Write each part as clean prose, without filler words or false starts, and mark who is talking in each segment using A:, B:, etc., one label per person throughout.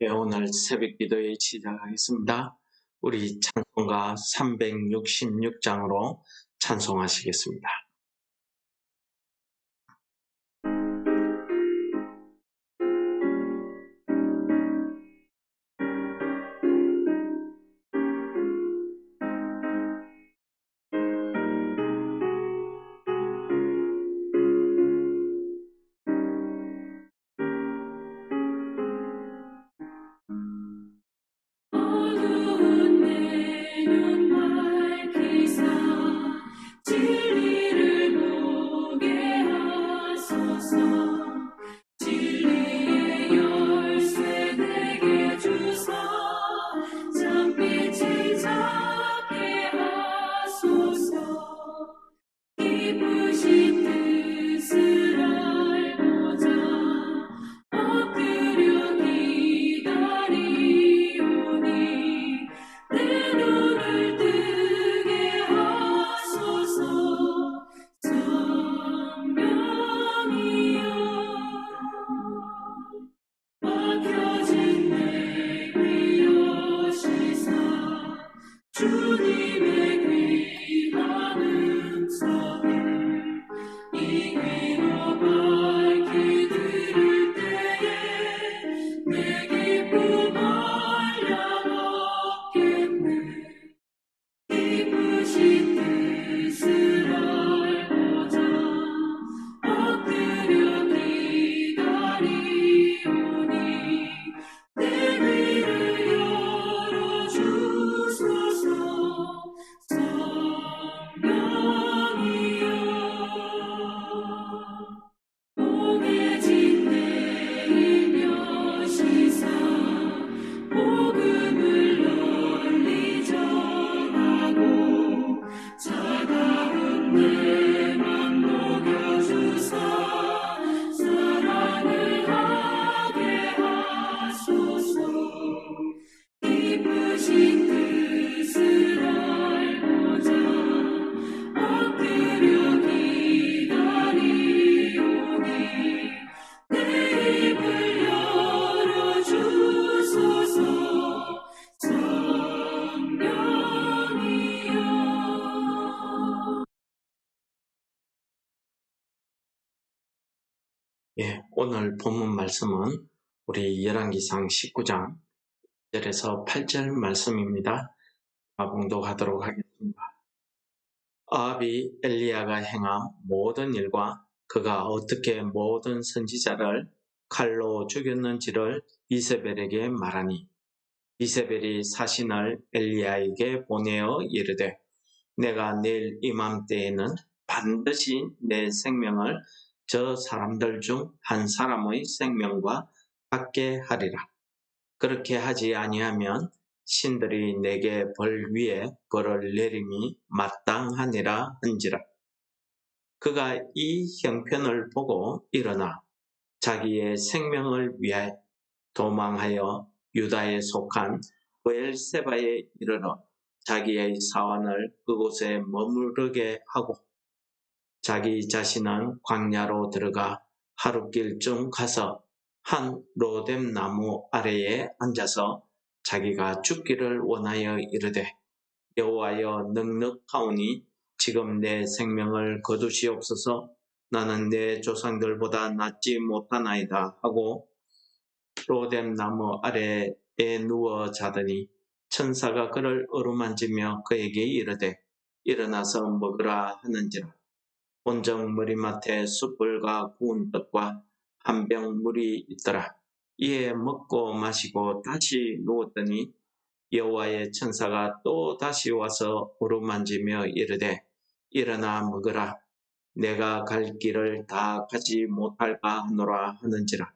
A: 오늘 새벽 기도회 시작하겠습니다. 우리 찬송가 366장으로 찬송하시겠습니다. 오늘 본문 말씀은 우리 열왕기상 19장 1절에서 8절 말씀입니다. 봉독하도록 하겠습니다. 아합이 엘리야가 행한 모든 일과 그가 어떻게 모든 선지자를 칼로 죽였는지를 이세벨에게 말하니, 이세벨이 사신을 엘리야에게 보내어 이르되, 내가 내일 이맘때에는 반드시 내 생명을 저 사람들 중 한 사람의 생명과 같게 하리라. 그렇게 하지 아니하면 신들이 내게 벌 위에 벌을 내림이 마땅하니라 한지라. 그가 이 형편을 보고 일어나 자기의 생명을 위하여 도망하여 유다에 속한 브엘세바에 이르러 자기의 사환을 그곳에 머무르게 하고, 자기 자신은 광야로 들어가 하룻길쯤 가서 한 로뎀 나무 아래에 앉아서 자기가 죽기를 원하여 이르되, 여호와여, 넉넉하오니 지금 내 생명을 거두시옵소서. 나는 내 조상들보다 낫지 못하나이다 하고 로뎀 나무 아래에 누워 자더니 천사가 그를 어루만지며 그에게 이르되, 일어나서 먹으라 하는지라. 온정 머리맡에 숯불과 구운 떡과 한 병 물이 있더라. 이에 먹고 마시고 다시 누웠더니 여호와의 천사가 또 다시 와서 어루만지며 이르되, 일어나 먹으라. 내가 갈 길을 다 가지 못할까 하노라 하는지라.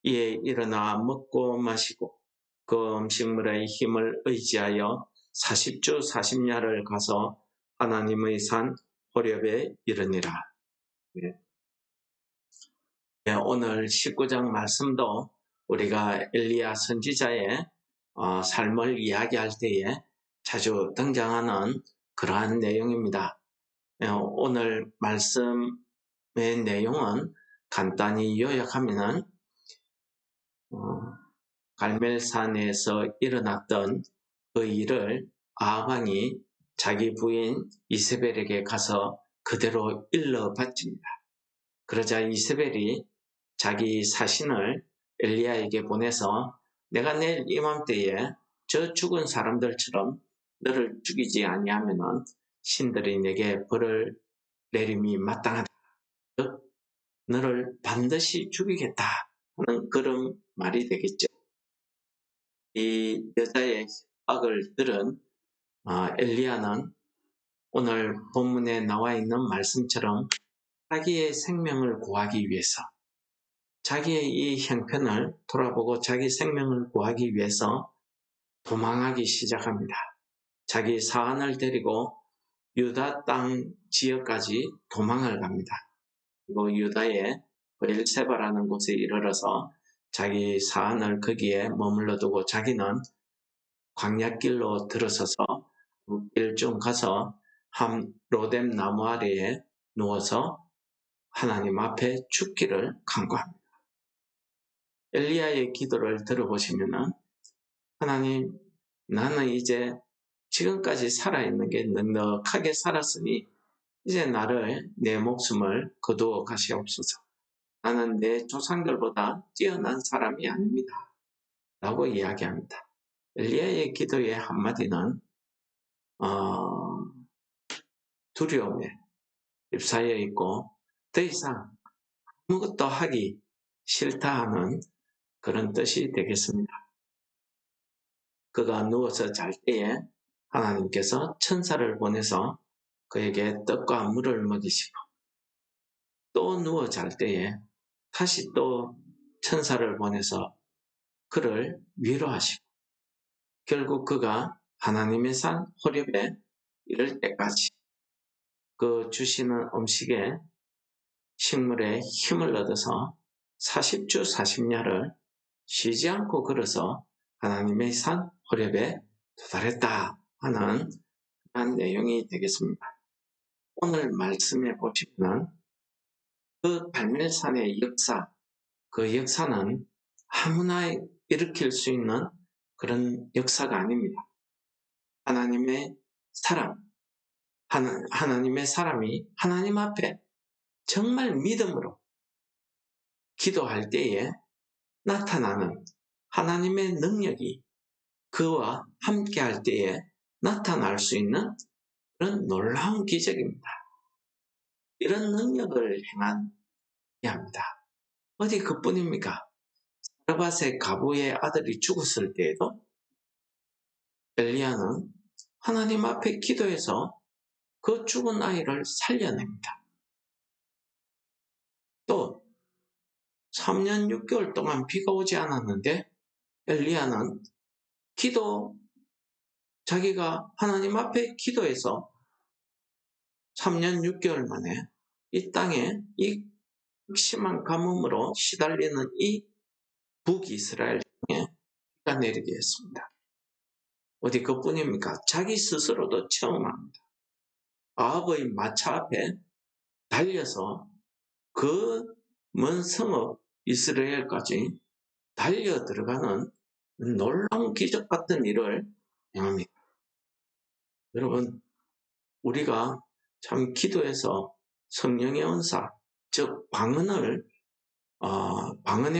A: 이에 일어나 먹고 마시고 그 음식물의 힘을 의지하여 40주 40야를 가서 하나님의 산 호렙에 이르니라. 오늘 19장 말씀도 우리가 엘리야 선지자의 삶을 이야기할 때에 자주 등장하는 그러한 내용입니다. 오늘 말씀의 내용은 간단히 요약하면은 갈멜산에서 일어났던 그 일을 아합 왕이 자기 부인 이세벨에게 가서 그대로 일러 바칩니다. 그러자 이세벨이 자기 사신을 엘리야에게 보내서 내가 내일 이맘때에 저 죽은 사람들처럼 너를 죽이지 아니하면은 신들이 내게 벌을 내림이 마땅하다. 너를 반드시 죽이겠다 하는 그런 말이 되겠죠. 이 여자의 협박을 들은 엘리야는 오늘 본문에 나와 있는 말씀처럼 자기의 생명을 구하기 위해서, 자기의 이 형편을 돌아보고 자기 생명을 구하기 위해서 도망하기 시작합니다. 자기 사안을 데리고 유다 땅 지역까지 도망을 갑니다. 그리고 유다의 베엘세바라는 곳에 이르러서 자기 사안을 거기에 머물러 두고 자기는 광야길로 들어서서 그 길 좀 가서 한 로뎀 나무 아래에 누워서 하나님 앞에 죽기를 간구합니다. 엘리야의 기도를 들어보시면은 하나님, 나는 이제 지금까지 살아있는 게 넉넉하게 살았으니 이제 나를 내 목숨을 거두어 가시옵소서. 나는 내 조상들보다 뛰어난 사람이 아닙니다. 라고 이야기합니다. 엘리야의 기도의 한마디는 두려움에 휩싸여 있고 더 이상 아무것도 하기 싫다 하는 그런 뜻이 되겠습니다. 그가 누워서 잘 때에 하나님께서 천사를 보내서 그에게 떡과 물을 먹이시고 또 누워 잘 때에 다시 또 천사를 보내서 그를 위로하시고 결국 그가 하나님의 산 호렙에 이를 때까지 그 주시는 음식에 식물에 힘을 얻어서 40주 40야를 쉬지 않고 걸어서 하나님의 산 호렙에 도달했다 하는 그런 내용이 되겠습니다. 오늘 말씀해 보시면 그 갈멜산의 역사, 그 역사는 아무나 일으킬 수 있는 그런 역사가 아닙니다. 하나님의 사람, 하나님의 사람이 하나님 앞에 정말 믿음으로 기도할 때에 나타나는 하나님의 능력이 그와 함께 할 때에 나타날 수 있는 그런 놀라운 기적입니다. 이런 능력을 행한 합니다. 어디 그뿐입니까? 사르밧의 가부의 아들이 죽었을 때에도 엘리야는 하나님 앞에 기도해서 그 죽은 아이를 살려냅니다. 또 3년 6개월 동안 비가 오지 않았는데 엘리야는 자기가 하나님 앞에 기도해서 3년 6개월 만에 이 땅에 이 극심한 가뭄으로 시달리는 이 북이스라엘 땅에 비가 내리게 했습니다. 어디 그뿐입니까? 자기 스스로도 처음 합니다. 아합의 마차 앞에 달려서 그 먼 성읍 이스라엘까지 달려 들어가는 놀라운 기적 같은 일을 행합니다. 여러분, 우리가 참 기도해서 성령의 은사, 즉 방언의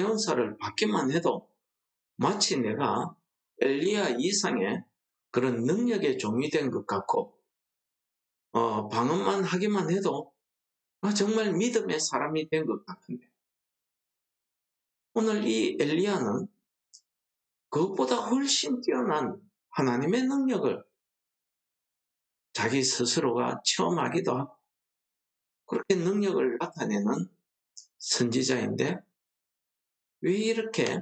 A: 은사를 받기만 해도 마치 내가 엘리야 이상의 그런 능력의 종이 된 것 같고 방언만 하기만 해도 정말 믿음의 사람이 된 것 같은데 오늘 이 엘리야는 그것보다 훨씬 뛰어난 하나님의 능력을 자기 스스로가 체험하기도 하고 그렇게 능력을 나타내는 선지자인데 왜 이렇게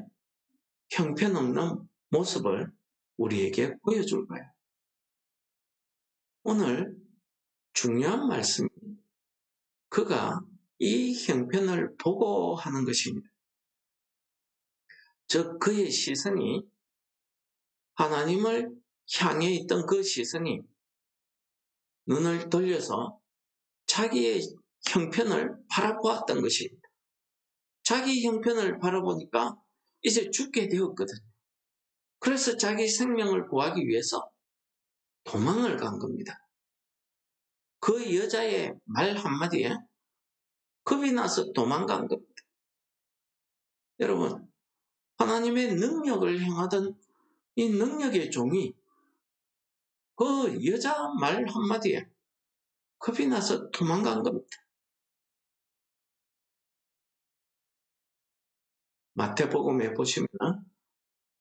A: 형편없는 모습을 우리에게 보여줄까요? 오늘 중요한 말씀이 그가 이 형편을 보고 하는 것입니다. 즉 그의 시선이 하나님을 향해 있던 그 시선이 눈을 돌려서 자기의 형편을 바라보았던 것입니다. 자기 형편을 바라보니까 이제 죽게 되었거든요. 그래서 자기 생명을 구하기 위해서 도망을 간 겁니다. 그 여자의 말 한마디에 겁이 나서 도망간 겁니다. 여러분, 하나님의 능력을 행하던 이 능력의 종이 그 여자 말 한마디에 겁이 나서 도망간 겁니다. 마태복음에 보시면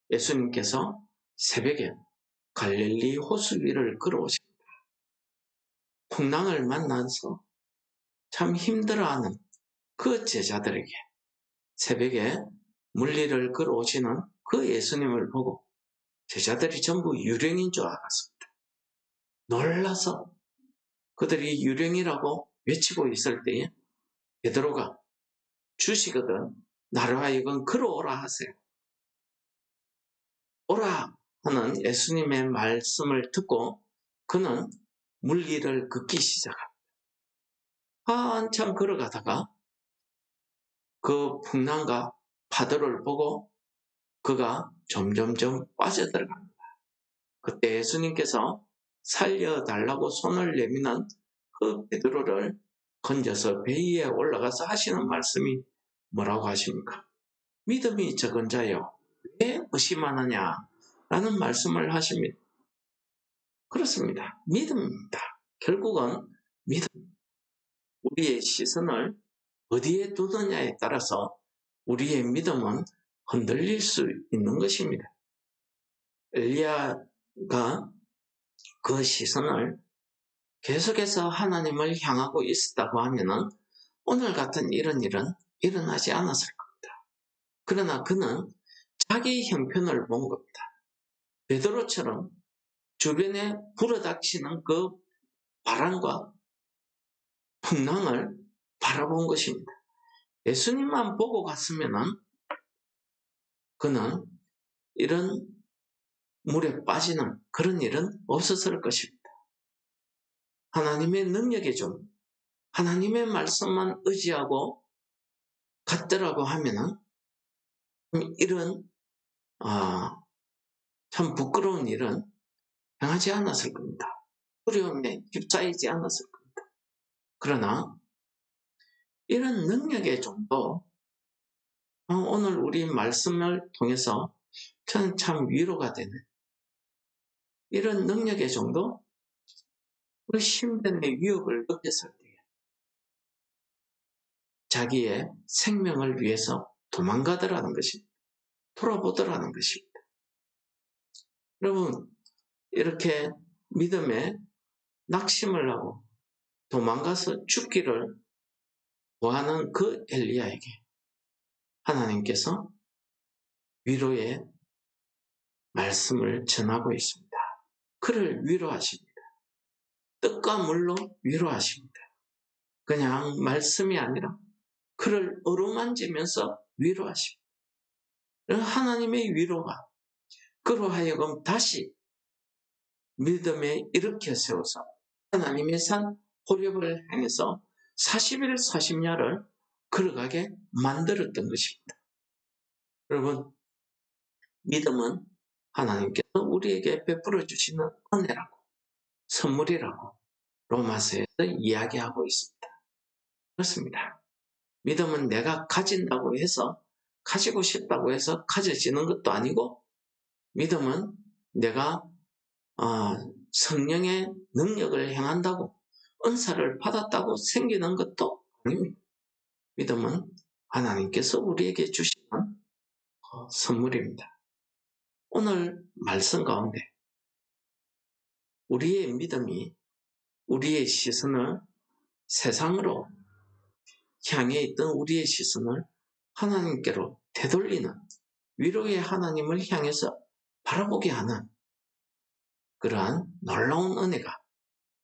A: 예수님께서 새벽에 갈릴리 호수 위를 걸어오십니다. 풍랑을 만나서 참 힘들어하는 그 제자들에게 새벽에 물리를 걸어오시는 그 예수님을 보고 제자들이 전부 유령인 줄 알았습니다. 놀라서 그들이 유령이라고 외치고 있을 때에 베드로가 주시거든 나를 하여금 걸어오라 하세요. 오라 하는 예수님의 말씀을 듣고 그는 물리를 걷기 시작합니다. 한참 걸어가다가 그 풍랑과 파도를 보고 그가 점점점 빠져들어갑니다. 그때 예수님께서 살려달라고 손을 내미는 그 베드로를 건져서 배 위에 올라가서 하시는 말씀이 뭐라고 하십니까? 믿음이 적은 자여 왜 의심하느냐 라는 말씀을 하십니다. 그렇습니다. 믿음입니다. 결국은 믿음. 우리의 시선을 어디에 두느냐에 따라서 우리의 믿음은 흔들릴 수 있는 것입니다. 엘리야가 그 시선을 계속해서 하나님을 향하고 있었다고 하면은 오늘 같은 이런 일은 일어나지 않았을 겁니다. 그러나 그는 자기 형편을 본 겁니다. 베드로처럼 주변에 불어닥치는 그 바람과 풍랑을 바라본 것입니다. 예수님만 보고 갔으면은 그는 이런 물에 빠지는 그런 일은 없었을 것입니다. 하나님의 능력에 좀 하나님의 말씀만 의지하고 갔더라고 하면은 이런 참 부끄러운 일은 행하지 않았을 겁니다. 두려움에 휩싸이지 않았을 겁니다. 그러나 이런 능력의 정도 오늘 우리 말씀을 통해서 저는 참 위로가 되는 이런 능력의 정도 그 신변의 위협을 느꼈을 때 자기의 생명을 위해서 도망가더라는 것입니다. 돌아보더라는 것입니다. 여러분 이렇게 믿음에 낙심을 하고 도망가서 죽기를 구하는 그 엘리야에게 하나님께서 위로의 말씀을 전하고 있습니다. 그를 위로하십니다. 떡과 물로 위로하십니다. 그냥 말씀이 아니라 그를 어루만지면서 위로하십니다. 하나님의 위로가 그로 하여금 다시 믿음에 일으켜 세워서 하나님의 산 호렙을 향해서 40일 40야를 걸어가게 만들었던 것입니다. 여러분 믿음은 하나님께서 우리에게 베풀어 주시는 은혜라고 선물이라고 로마서에서 이야기하고 있습니다. 그렇습니다. 믿음은 내가 가진다고 해서 가지고 싶다고 해서 가져지는 것도 아니고 믿음은 내가 성령의 능력을 행한다고 은사를 받았다고 생기는 것도 아닙니다. 믿음은 하나님께서 우리에게 주시는 선물입니다. 오늘 말씀 가운데 우리의 믿음이 우리의 시선을 세상으로 향해 있던 우리의 시선을 하나님께로 되돌리는 위로의 하나님을 향해서 바라보게 하는 그러한 놀라운 은혜가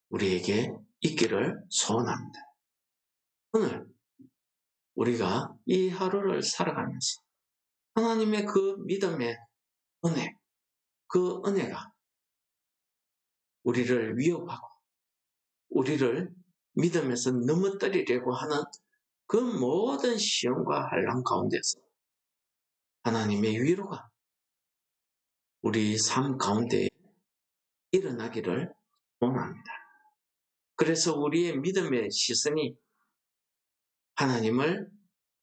A: 우리에게 있기를 소원합니다. 오늘 우리가 이 하루를 살아가면서 하나님의 그 믿음의 은혜, 그 은혜가 우리를 위협하고 우리를 믿음에서 넘어뜨리려고 하는 그 모든 시험과 환난 가운데서 하나님의 위로가 우리 삶 가운데 일어나기를 원합니다. 그래서 우리의 믿음의 시선이 하나님을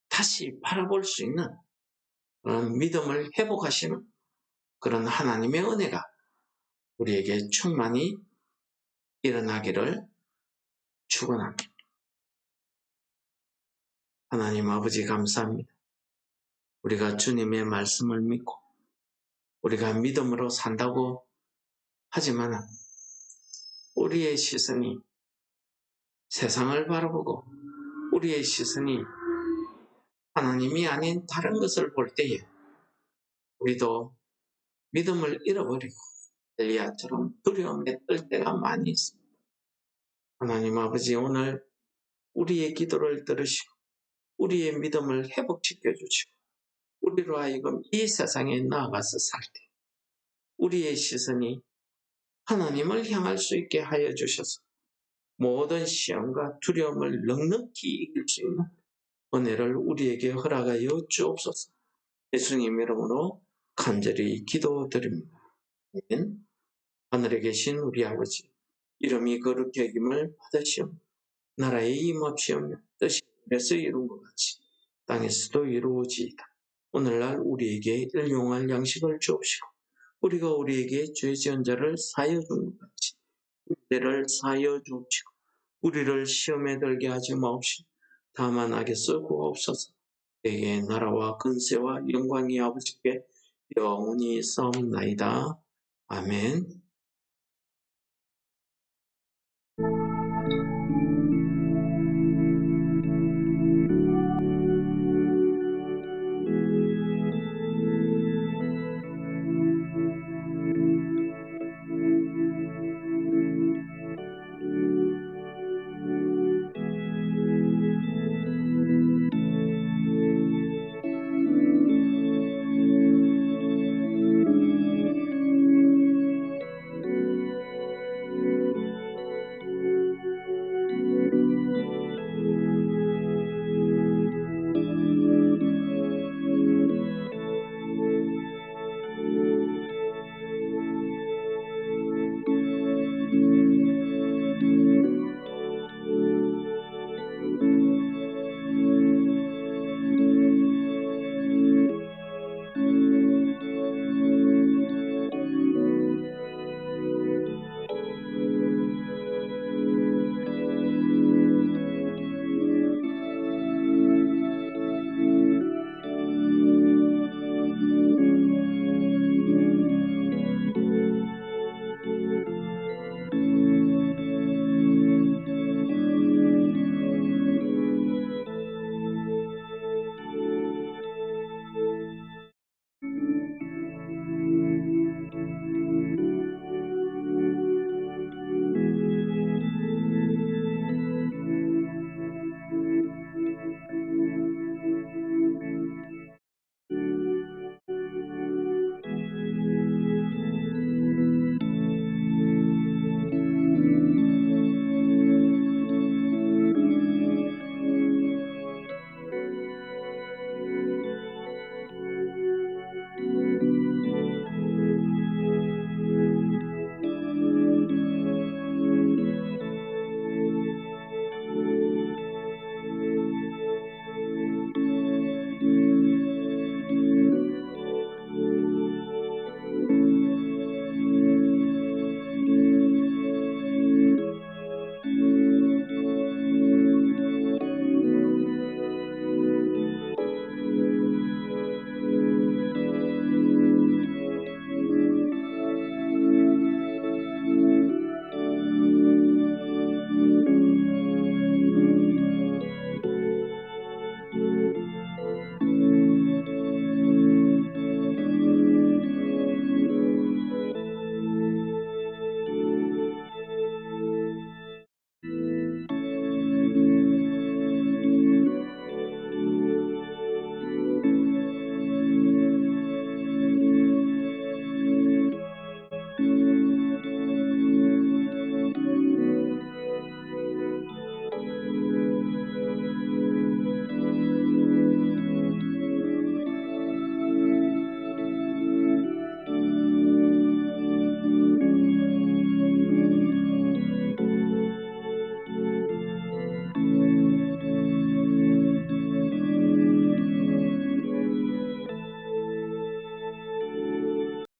A: 다시 바라볼 수 있는 그런 믿음을 회복하시는 그런 하나님의 은혜가 우리에게 충만히 일어나기를 축원합니다. 하나님 아버지 감사합니다. 우리가 주님의 말씀을 믿고 우리가 믿음으로 산다고 하지만 우리의 시선이 세상을 바라보고 우리의 시선이 하나님이 아닌 다른 것을 볼 때에 우리도 믿음을 잃어버리고 엘리야처럼 두려움에 떨 때가 많이 있습니다. 하나님 아버지 오늘 우리의 기도를 들으시고 우리의 믿음을 회복시켜 주시고 우리로 하여금 이 세상에 나아가서 살 때 우리의 시선이 하나님을 향할 수 있게 하여 주셔서 모든 시험과 두려움을 넉넉히 이길 수 있는 은혜를 우리에게 허락하여 주옵소서. 예수님 이름으로 간절히 기도드립니다. 아멘. 하늘에 계신 우리 아버지 이름이 거룩히 여김을 받으시오. 나라의 임합시오며 뜻이 하늘에서 이룬 것 같이 땅에서도 이루어지이다. 오늘날 우리에게 일용할 양식을 주옵시고 우리가 우리에게 죄 지은 자를 사하여 준 것 같이 우리를 사하여 주옵시고 우리를 시험에 들게 하지 마옵시고 다만 악에서 구하옵소서. 내게 나라와 근세와 영광이 아버지께 영원히 싸움나이다. 아멘.